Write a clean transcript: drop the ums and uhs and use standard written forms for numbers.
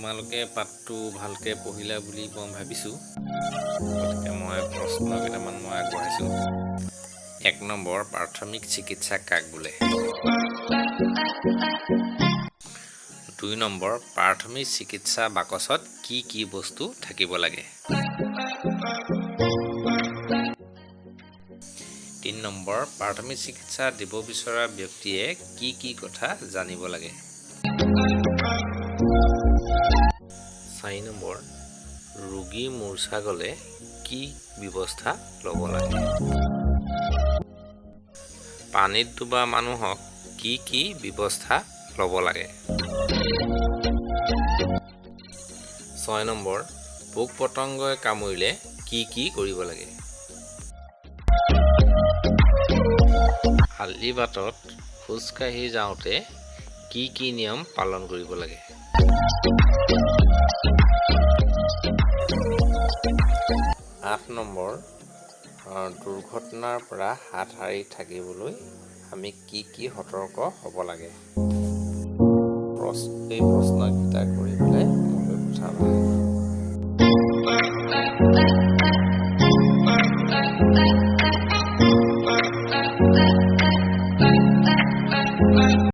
তোমালোকে পাঠটো ভালকৈ পঢ়িলা বুলি মই ভাবিছোঁ। গতিকে মই প্ৰশ্ন কেইটামান আগবঢ়াইছোঁ। 1 নম্বৰ, প্ৰাথমিক চিকিৎসা কাক বোলে? 2 নম্বৰ, প্ৰাথমিক চিকিৎসা বাকচত কি কি বস্তু থাকিব লাগে? 3 নম্বৰ, প্ৰাথমিক চিকিৎসা দিব বিচৰা ব্যক্তিয়ে কি কি কথা জানিব লাগে? 4 নম্বৰ, ৰোগী মূৰ্ছা গ'লে কি ব্যৱস্থা ল'ব লাগে? পানীত ডুবা মানুহক কি কি ব্যৱস্থা ল'ব লাগে? 6 নম্বৰ, পোক পতংগই কামুৰিলে কি কি কৰিব লাগে? খালী বাটত খোজকাঢ়ি যাওঁতে কি কি নিয়ম পালন কৰিব লাগে? 8 নম্বৰ, দুৰ্ঘটনাৰ পৰা হাত সাৰি থাকিবলৈ আমি কি কি সতৰ্ক হ'ব লাগে? এই প্ৰশ্নকেইটা কৰি পেলাই মোলৈ পঠাবা।